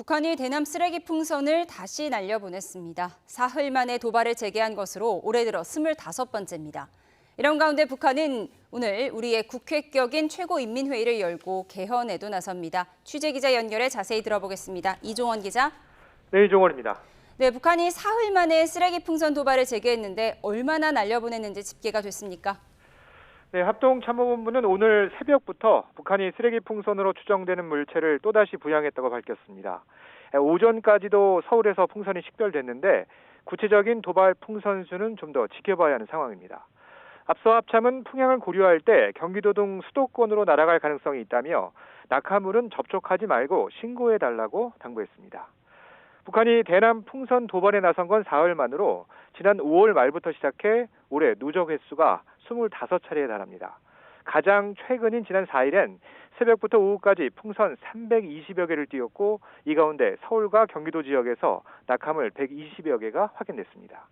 북한이 대남 쓰레기 풍선을 다시 날려보냈습니다. 사흘 만에 도발을 재개한 것으로 올해 들어 25번째입니다. 이런 가운데 북한은 오늘 우리의 국회격인 최고인민회의를 열고 개헌에도 나섭니다. 취재기자 연결해 자세히 들어보겠습니다. 이종원 기자. 네, 이종원입니다. 네, 북한이 사흘 만에 쓰레기 풍선 도발을 재개했는데 얼마나 날려보냈는지 집계가 됐습니까? 네, 합동참모본부는 오늘 새벽부터 북한이 쓰레기 풍선으로 추정되는 물체를 또다시 부양했다고 밝혔습니다. 오전까지도 서울에서 풍선이 식별됐는데 구체적인 도발 풍선 수는 좀 더 지켜봐야 하는 상황입니다. 앞서 합참은 풍향을 고려할 때 경기도 등 수도권으로 날아갈 가능성이 있다며 낙하물은 접촉하지 말고 신고해달라고 당부했습니다. 북한이 대남 풍선 도발에 나선 건 사흘 만으로 지난 5월 말부터 시작해 올해 누적 횟수가 25차례에 달합니다. 가장 최근인 지난 4일엔 새벽부터 오후까지 풍선 320여 개를 띄웠고 이 가운데 서울과 경기도 지역에서 낙하물 120여 개가 확인됐습니다.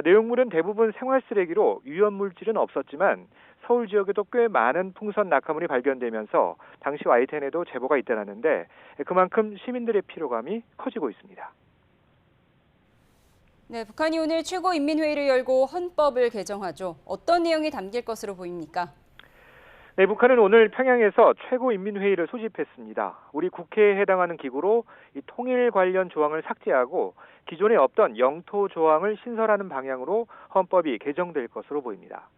내용물은 대부분 생활 쓰레기로 위험물질은 없었지만 서울 지역에도 꽤 많은 풍선 낙하물이 발견되면서 당시 YTN에도 제보가 잇따랐는데 그만큼 시민들의 피로감이 커지고 있습니다. 네, 북한이 오늘 최고인민회의를 열고 헌법을 개정하죠. 어떤 내용이 담길 것으로 보입니까? 네, 북한은 오늘 평양에서 최고인민회의를 소집했습니다. 우리 국회에 해당하는 기구로 이 통일 관련 조항을 삭제하고 기존에 없던 영토 조항을 신설하는 방향으로 헌법이 개정될 것으로 보입니다.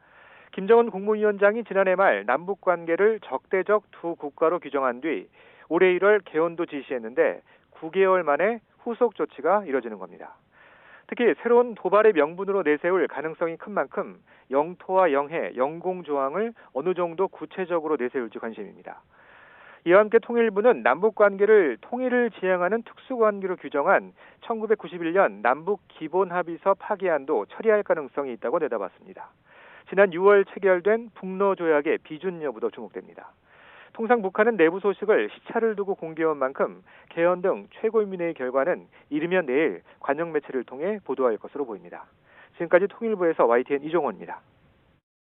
김정은 국무위원장이 지난해 말 남북 관계를 적대적 두 국가로 규정한 뒤 올해 1월 개헌도 지시했는데 9개월 만에 후속 조치가 이뤄지는 겁니다. 특히 새로운 도발의 명분으로 내세울 가능성이 큰 만큼 영토와 영해, 영공 조항을 어느 정도 구체적으로 내세울지 관심입니다. 이와 함께 통일부는 남북관계를 통일을 지향하는 특수관계로 규정한 1991년 남북기본합의서 파기안도 처리할 가능성이 있다고 내다봤습니다. 지난 6월 체결된 북러조약의 비준 여부도 주목됩니다. 통상 북한은 내부 소식을 시차를 두고 공개한 만큼 개헌 등 최고인민회의 결과는 이르면 내일 관영 매체를 통해 보도할 것으로 보입니다. 지금까지 통일부에서 YTN 이종원입니다.